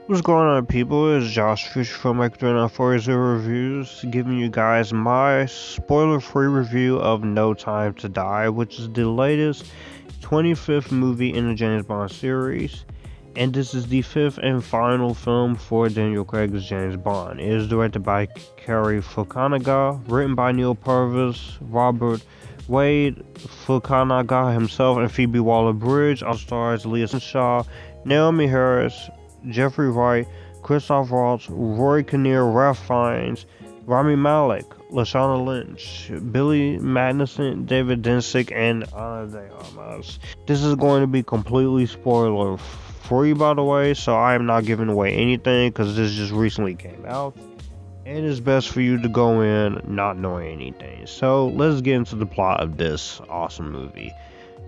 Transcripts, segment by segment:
What's going on, people? It's Josh Future from Mike3940 Reviews, giving you guys my spoiler-free review of No Time to Die, which is the latest 25th movie in the James Bond series, and this is the fifth and final film for Daniel Craig's James Bond. It is directed by Cary Fukunaga, written by Neil Purvis, Robert Wade, Fukunaga himself, and Phoebe Waller-Bridge. All stars Leah Shaw, Naomi Harris, Jeffrey Wright, Christoph Waltz, Roy Kinnear, Ralph Fiennes, Rami Malek, Lashana Lynch, Billy Madison, David Densick, and Ana de Armas. This is going to be completely spoiler free, by the way, so I am not giving away anything because this just recently came out. And it's best for you to go in not knowing anything. So let's get into the plot of this awesome movie.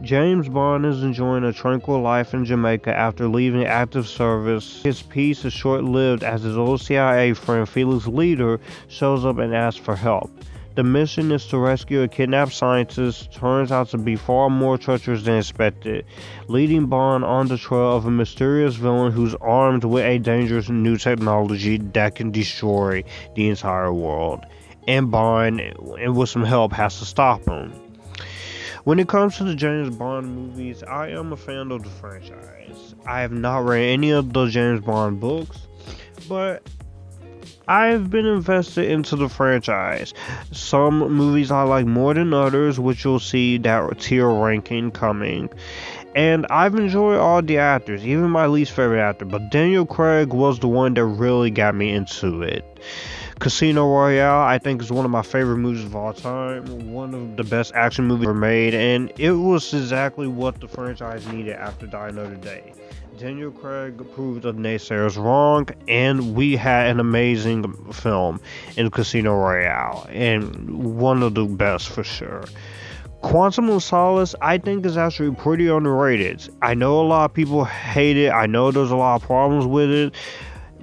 James Bond is enjoying a tranquil life in Jamaica after leaving active service. His peace is short-lived as his old CIA friend Felix Leiter shows up and asks for help. The mission is to rescue a kidnapped scientist, turns out to be far more treacherous than expected, leading Bond on the trail of a mysterious villain who's armed with a dangerous new technology that can destroy the entire world. And Bond, and with some help, has to stop him. When it comes to the James Bond movies, I am a fan of the franchise. I have not read any of the James Bond books, but I've been invested into the franchise. Some movies I like more than others, which you'll see that tier ranking coming. And I've enjoyed all the actors, even my least favorite actor, but Daniel Craig was the one that really got me into it. Casino Royale, I think, is one of my favorite movies of all time, one of the best action movies ever made, and it was exactly what the franchise needed after Die Another Day. Daniel Craig proved the naysayers wrong, and we had an amazing film in Casino Royale, and one of the best for sure. Quantum of Solace, I think, is actually pretty underrated. I know a lot of people hate it, I know there's a lot of problems with it,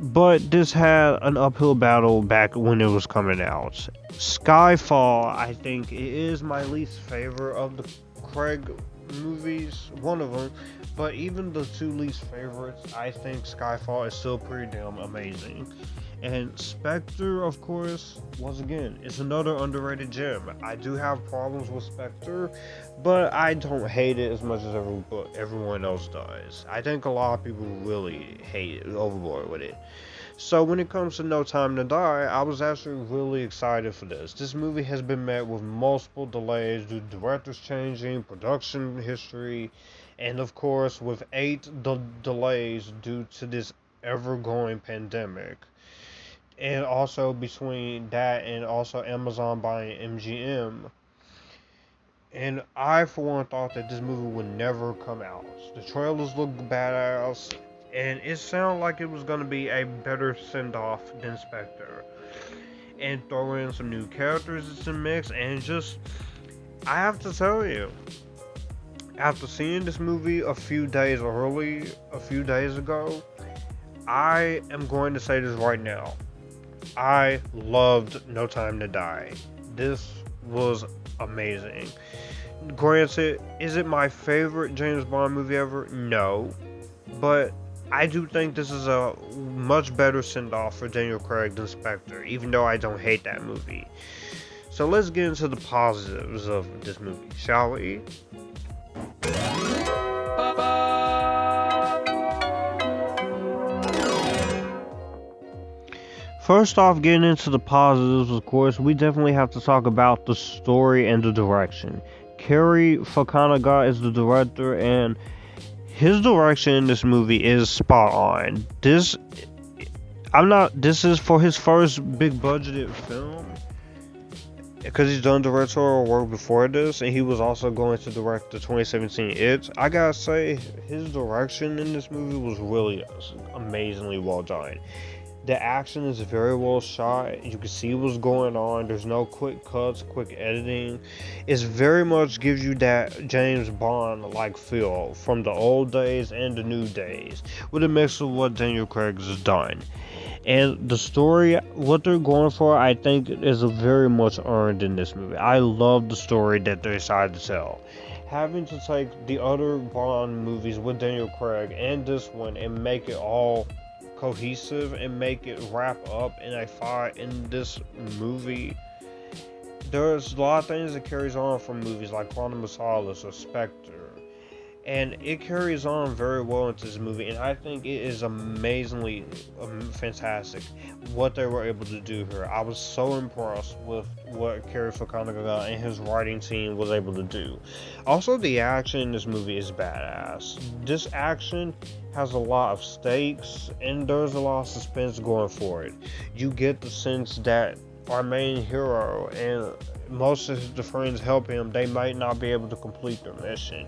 but this had an uphill battle back when it was coming out. Skyfall, I think, it is my least favorite of the Craig movies, one of them, but even the two least favorites, I think Skyfall is still pretty damn amazing. And Spectre, of course, once again, it's another underrated gem. I do have problems with Spectre, but I don't hate it as much as everyone else does. I think a lot of people really hate it, overboard with it. So when it comes to No Time to Die, I was actually really excited for this. This movie has been met with multiple delays due to directors changing, production history, and of course with 8 delays due to this ever-going pandemic. And also between that and also Amazon buying MGM. And I, for one, thought that this movie would never come out. The trailers looked badass, and it sounded like it was going to be a better send-off than Spectre. And throw in some new characters in the mix, and just, I have to tell you, after seeing this movie a few days ago, I am going to say this right now. I loved No Time to Die. This was amazing. Granted, is it my favorite James Bond movie ever? No. But I do think this is a much better send-off for Daniel Craig than Spectre, even though I don't hate that movie. So let's get into the positives of this movie, shall we? First off, getting into the positives, of course, we definitely have to talk about the story and the direction. Cary Fukunaga is the director, and his direction in this movie is spot on. This is for his first big budgeted film, because he's done directorial work before this, and he was also going to direct the 2017 It. I gotta say, his direction in this movie was really amazingly well done. The action is very well shot. You can see what's going on. There's no quick cuts, quick editing. It's very much gives you that James Bond like feel from the old days and the new days, with a mix of what Daniel Craig has done. And the story, what they're going for, I think is very much earned in this movie. I love the story that they decided to tell. Having to take the other Bond movies with Daniel Craig and this one and make it all cohesive and make it wrap up in a fight in this movie. There's a lot of things that carries on from movies like Quantum of Solace or Spectre, and it carries on very well into this movie, and I think it is amazingly fantastic what they were able to do here. I was so impressed with what Kerry Fukunaga and his writing team was able to do. Also, the action in this movie is badass. This action has a lot of stakes, and there's a lot of suspense going for it. You get the sense that our main hero and most of the friends help him, they might not be able to complete their mission.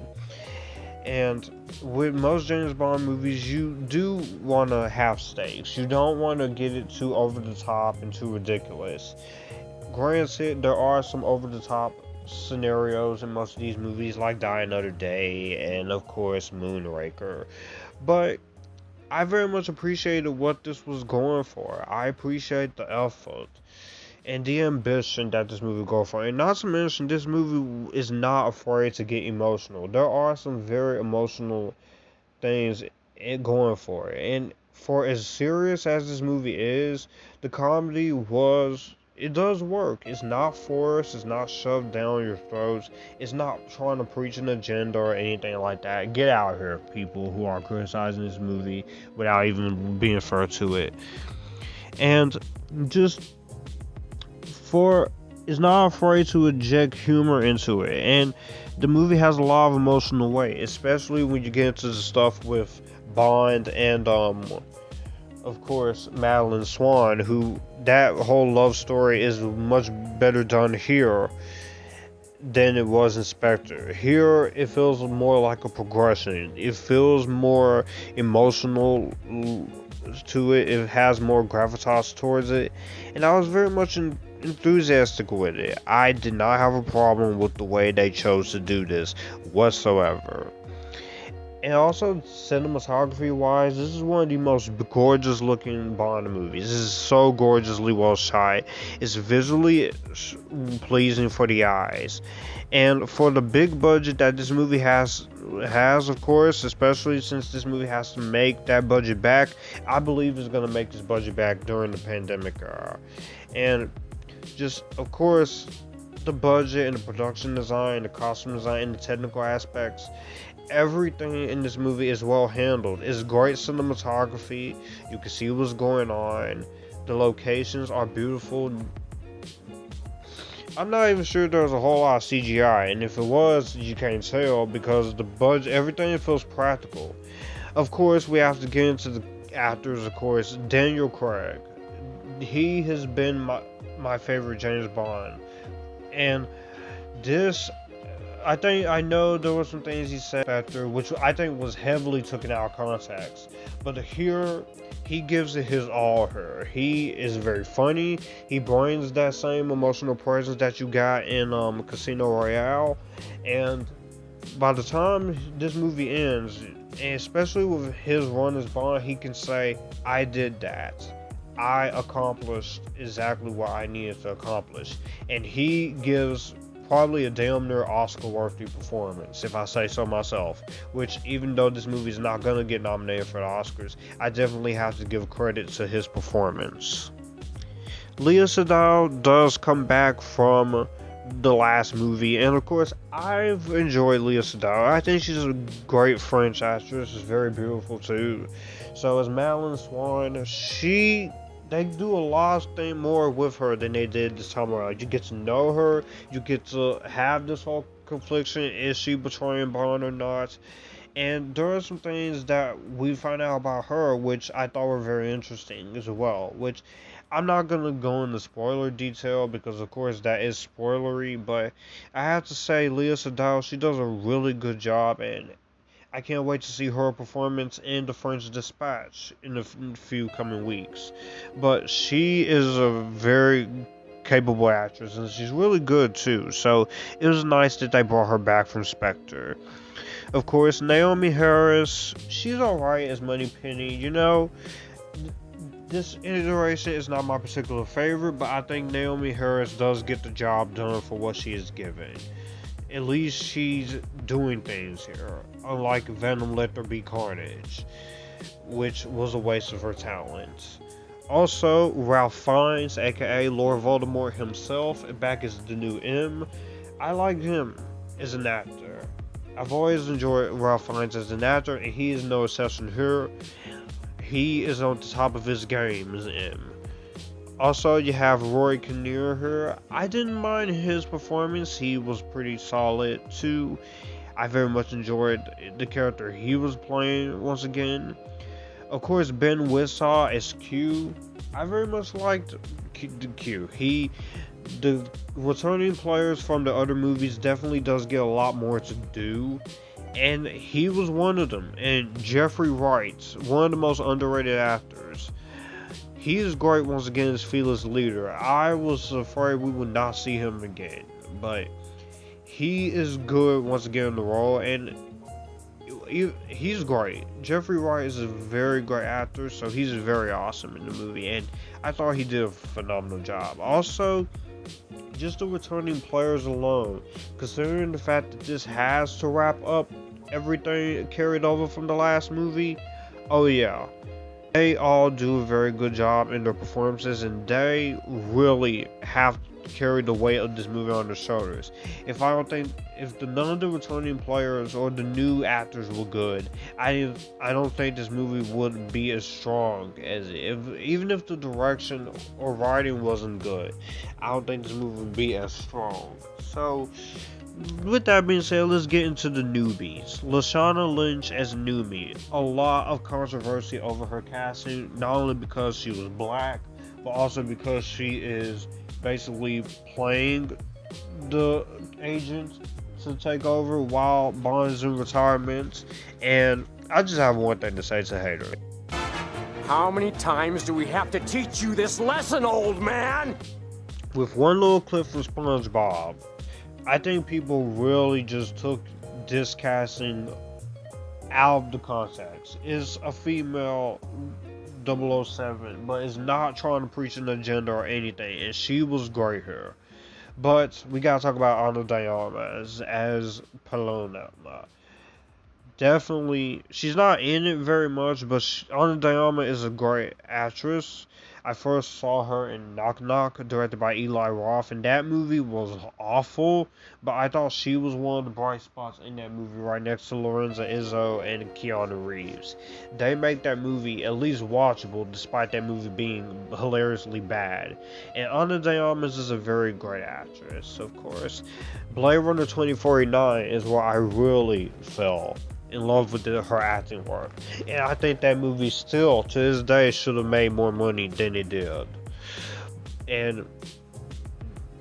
And with most James Bond movies, you do want to have stakes. You don't want to get it too over the top and too ridiculous. Granted, there are some over the top scenarios in most of these movies, like Die Another Day and, of course, Moonraker. But I very much appreciated what this was going for. I appreciate the effort and the ambition that this movie goes for. And not to mention, this movie is not afraid to get emotional. There are some very emotional things going for it. And for as serious as this movie is, the comedy it does work. It's not forced, it's not shoved down your throats, it's not trying to preach an agenda or anything like that. Get out here, people who are criticizing this movie without even being fair to it. And just is not afraid to inject humor into it, and the movie has a lot of emotional weight, especially when you get into the stuff with Bond and of course Madeline Swan, who that whole love story is much better done here than it was in Spectre. Here it feels more like a progression. It feels more emotional to it. It has more gravitas towards it, and I was very much enthusiastic with it. I did not have a problem with the way they chose to do this whatsoever. And also, cinematography wise, this is one of the most gorgeous looking Bond movies. This is so gorgeously well shot. It's visually pleasing for the eyes. And for the big budget that this movie has of course, especially since this movie has to make that budget back, I believe it's going to make this budget back during the pandemic era. And just, of course, the budget and the production design, the costume design, and the technical aspects, everything in this movie is well handled. It's great cinematography. You can see what's going on. The locations are beautiful. I'm not even sure there's a whole lot of CGI, and if it was, you can't tell because the budget, everything feels practical. Of course, we have to get into the actors. Of course, Daniel Craig. He has been my favorite James Bond, and this, I know there were some things he said after, which I think was heavily taken out of context, but here he gives it his all here. He is very funny. He brings that same emotional presence that you got in Casino Royale, and by the time this movie ends, and especially with his run as Bond, he can say, I did that. I accomplished exactly what I needed to accomplish. And he gives probably a damn near Oscar-worthy performance, if I say so myself. Which, even though this movie is not going to get nominated for the Oscars, I definitely have to give credit to his performance. Léa Seydoux does come back from the last movie, and of course, I've enjoyed Léa Seydoux. I think she's a great French actress. She's very beautiful too. So as Madeline Swan, they do a lot more with her than they did this time around. You get to know her, you get to have this whole confliction, is she betraying Bond or not? And there are some things that we find out about her which I thought were very interesting as well, which I'm not going to go into spoiler detail because of course that is spoilery, but I have to say Léa Seydoux, she does a really good job, and I can't wait to see her performance in The French Dispatch in a few coming weeks. But she is a very capable actress, and she's really good too. So it was nice that they brought her back from Spectre. Of course, Naomi Harris, she's alright as Moneypenny. You know, this iteration is not my particular favorite, but I think Naomi Harris does get the job done for what she is given. At least she's doing things here, unlike Venom Let There Be Carnage. which was a waste of her talent. Also, Ralph Fiennes, aka Lord Voldemort himself, back as the new M. I like him as an actor. I've always enjoyed Ralph Fiennes as an actor, and he is no exception here. He is on the top of his game as M. Also, you have Roy Kinnear here. I didn't mind his performance. He was pretty solid too. I very much enjoyed the character he was playing once again. Of course, Ben Whishaw as Q. I very much liked Q. The returning players from the other movies definitely does get a lot more to do, and he was one of them. And Jeffrey Wright, one of the most underrated actors. He is great once again as Felix Leiter. I was afraid we would not see him again, but he is good once again in the role, and he's great. Jeffrey Wright is a very great actor, so he's very awesome in the movie, and I thought he did a phenomenal job. Also, just the returning players alone, considering the fact that this has to wrap up everything carried over from the last movie, oh yeah. They all do a very good job in their performances, and they really have carried the weight of this movie on their shoulders. If none of the returning players or the new actors were good, I don't think this movie would be as strong as even if the direction or writing wasn't good. I don't think this movie would be as strong. So, with that being said, let's get into the newbies. Lashana Lynch as Numi. A lot of controversy over her casting, not only because she was black, but also because she is basically playing the agent to take over while Bond is in retirement. And I just have one thing to say to haters. How many times do we have to teach you this lesson, old man? With one little clip from SpongeBob, I think people really just took this casting out of the context. It's a female 007, but it's not trying to preach an agenda or anything, and she was great here. But we gotta talk about Ana de Armas as Paloma. Definitely, she's not in it very much, but Ana de Armas is a great actress. I first saw her in Knock Knock, directed by Eli Roth, and that movie was awful, but I thought she was one of the bright spots in that movie, right next to Lorenza Izzo and Keanu Reeves. They make that movie at least watchable, despite that movie being hilariously bad. And Ana de Armas is a very great actress, of course. Blade Runner 2049 is where I really fell in love with her acting work, and I think that movie still to this day should have made more money than it did. And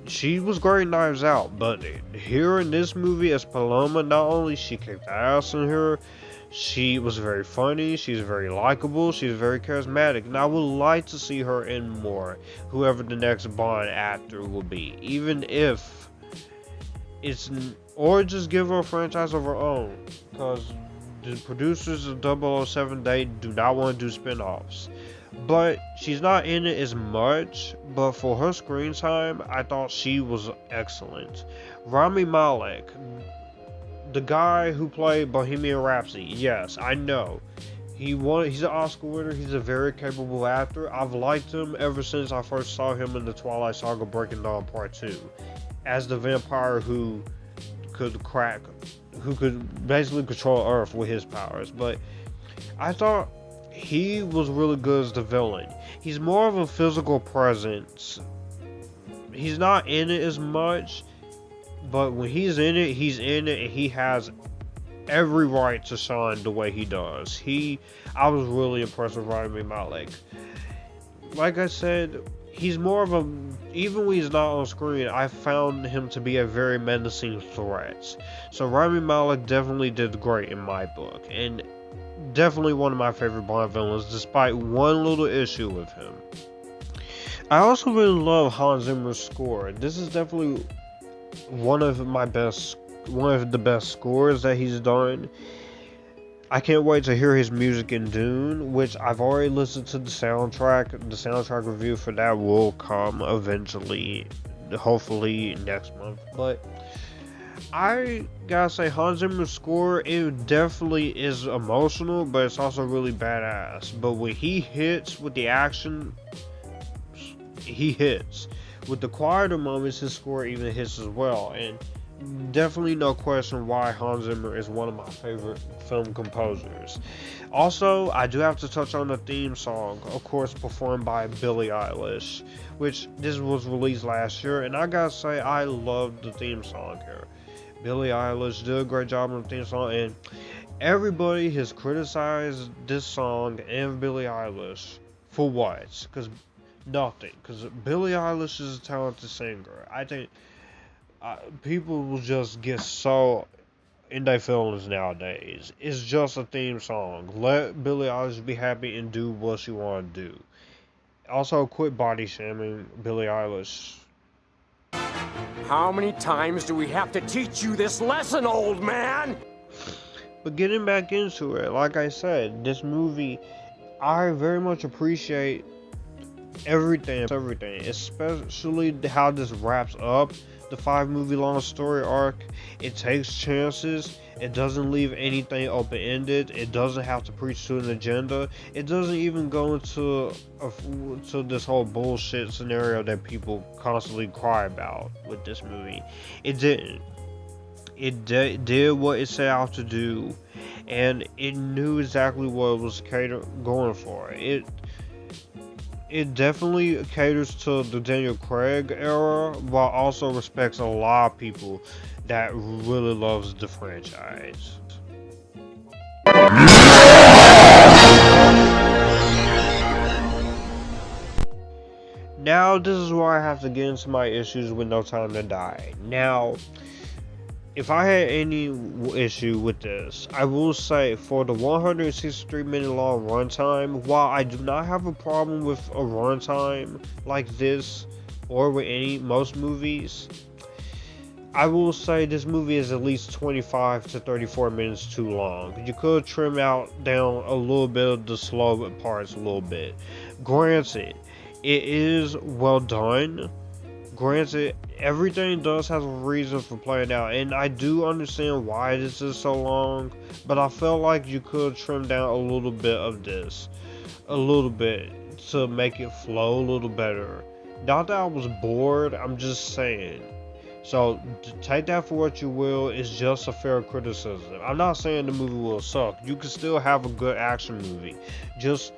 she was great in Knives Out, but here in this movie as Paloma, not only she kicked ass in her, she was very funny, she's very likable, she's very charismatic, and I would like to see her in more, whoever the next Bond actor will be, even if it's, or just give her a franchise of her own, because the producers of 007, they do not want to do spin-offs. But she's not in it as much, but for her screen time, I thought she was excellent. Rami Malek, the guy who played Bohemian Rhapsody, yes, I know. He's an Oscar winner, he's a very capable actor. I've liked him ever since I first saw him in the Twilight Saga Breaking Dawn Part 2. As the vampire who could basically control Earth with his powers. But I thought he was really good as the villain. He's more of a physical presence. He's not in it as much, but when he's in it, and he has every right to shine the way he does. I was really impressed with Rami Malek. Like I said, he's more of even when he's not on screen, I found him to be a very menacing threat. So Rami Malek definitely did great in my book, and definitely one of my favorite Bond villains, despite one little issue with him. I also really love Hans Zimmer's score. This is definitely one of the best scores that he's done. I can't wait to hear his music in Dune, which I've already listened to the soundtrack. The soundtrack review for that will come eventually, hopefully next month. But I gotta say, Hans Zimmer's score, it definitely is emotional, but it's also really badass. But when he hits with the action, he hits. With the quieter moments, his score even hits as well. And definitely no question why Hans Zimmer is one of my favorite film composers. Also, I do have to touch on the theme song, of course, performed by Billie Eilish, which this was released last year, and I gotta say, I love the theme song here. Billie Eilish did a great job on the theme song, and everybody has criticized this song and Billie Eilish for what? Because nothing. Because Billie Eilish is a talented singer. I think people will just get so in their feelings nowadays. It's just a theme song. Let Billie Eilish be happy and do what she want to do. Also, quit body shaming Billie Eilish. How many times do we have to teach you this lesson, old man? But getting back into it, like I said, this movie, I very much appreciate everything, especially how this wraps up the 5 movie long story arc. It takes chances. It doesn't leave anything open-ended. It doesn't have to preach to an agenda. It doesn't even go into to this whole bullshit scenario that people constantly cry about with this movie. It didn't. It did what it set out to do, and it knew exactly what it was going for. It definitely caters to the Daniel Craig era, while also respects a lot of people that really loves the franchise. Now, this is where I have to get into my issues with No Time to Die. Now, if I had any issue with this, I will say for the 163-minute long runtime, while I do not have a problem with a runtime like this or with most movies, I will say this movie is at least 25 to 34 minutes too long. You could trim down a little bit of the slow parts a little bit. Granted, it is well done. Granted, everything does have a reason for playing out, and I do understand why this is so long, but I felt like you could trim down a little bit of this, a little bit, to make it flow a little better. Not that I was bored, I'm just saying. So, take that for what you will, it's just a fair criticism. I'm not saying the movie will suck, you can still have a good action movie. Just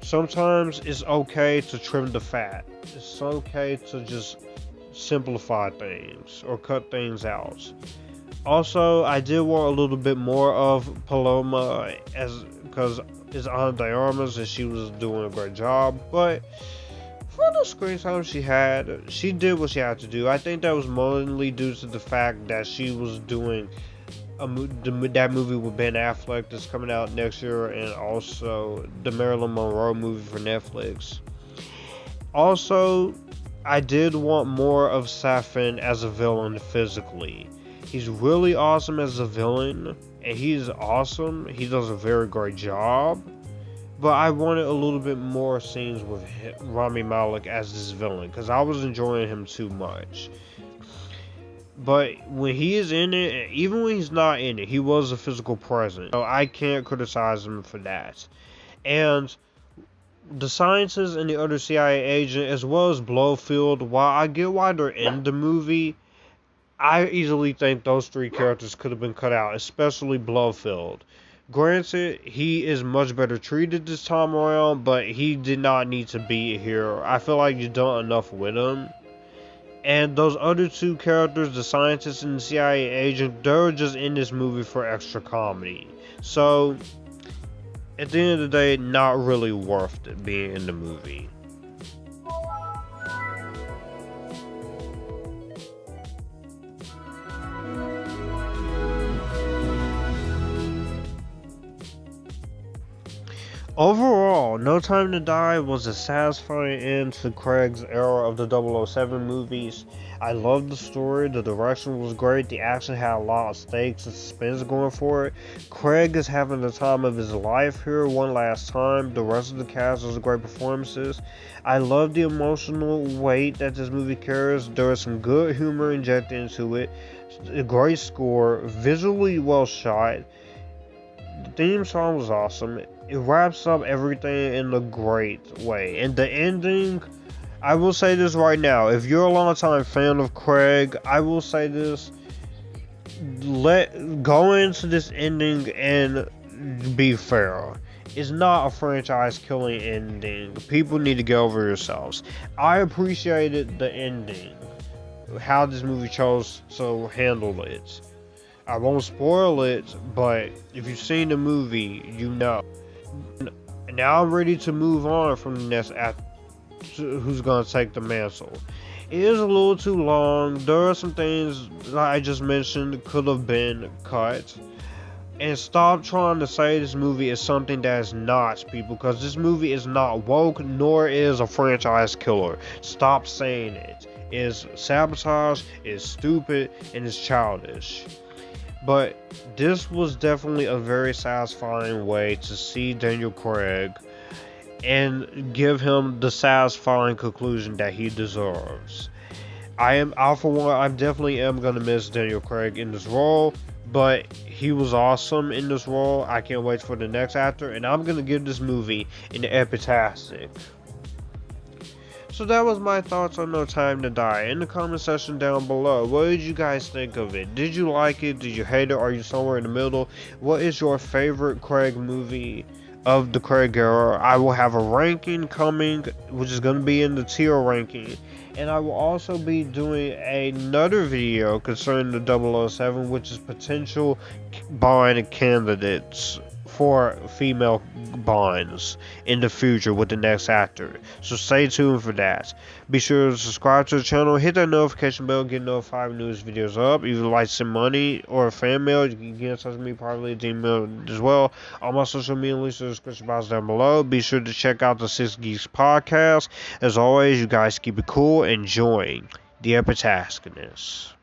sometimes it's okay to trim the fat. It's okay to just simplify things or cut things out. Also, I did want a little bit more of Paloma because it's Ana de Armas and she was doing a great job. But for the screen time she did what she had to do. I think that was mainly due to the fact that she was doing that movie with Ben Affleck that's coming out next year, and also the Marilyn Monroe movie for Netflix. Also, I did want more of Safin as a villain physically. He's really awesome as a villain, and he's awesome. He does a very great job. But I wanted a little bit more scenes with Rami Malek as this villain, because I was enjoying him too much. But when he is in it, even when he's not in it, he was a physical presence. So I can't criticize him for that. And the scientist and the other CIA agent, as well as Blofeld, while I get why they're in the movie, I easily think those 3 characters could have been cut out, especially Blofeld. Granted, he is much better treated this time around, but he did not need to be here. I feel like you've done enough with him. And those other 2 characters, the scientist and the CIA agent, they're just in this movie for extra comedy. So, at the end of the day, not really worth it being in the movie. Overall, No Time to Die was a satisfying end to Craig's era of the 007 movies. I loved the story, the direction was great, the action had a lot of stakes and suspense going for it. Craig is having the time of his life here one last time. The rest of the cast was great performances. I love the emotional weight that this movie carries. There is some good humor injected into it. A great score, visually well shot. The theme song was awesome. It wraps up everything in a great way. And the ending, I will say this right now. If you're a longtime fan of Craig, I will say this. Go into this ending and be fair. It's not a franchise killing ending. People need to get over yourselves. I appreciated the ending, how this movie chose to handle it. I won't spoil it, but if you've seen the movie, you know. Now I'm ready to move on from the next act, who's gonna take the mantle. It is a little too long. There are some things that I just mentioned could have been cut. And stop trying to say this movie is something that is not, people, because this movie is not woke, nor is a franchise killer. Stop saying it. It's sabotage, it's stupid, and it's childish. But this was definitely a very satisfying way to see Daniel Craig and give him the satisfying conclusion that he deserves. For one, I definitely am gonna miss Daniel Craig in this role, but he was awesome in this role. I can't wait for the next actor, and I'm gonna give this movie an Epictastic. So that was my thoughts on No Time to Die. In the comment section down below, what did you guys think of it? Did you like it? Did you hate it? Are you somewhere in the middle? What is your favorite Craig movie of the Craig era? I will have a ranking coming, which is going to be in the tier ranking. And I will also be doing another video concerning the 007, which is potential Bond candidates for female Bonds in the future with the next actor. So stay tuned for that. Be sure to subscribe to the channel, hit that notification bell, get notified when news videos up. If you'd like some money or a fan mail, you can get in touch with me privately at email as well. All my social media links in the description box down below. Be sure to check out the 6 Geeks podcast. As always, you guys keep it cool, enjoying the Epictasticness.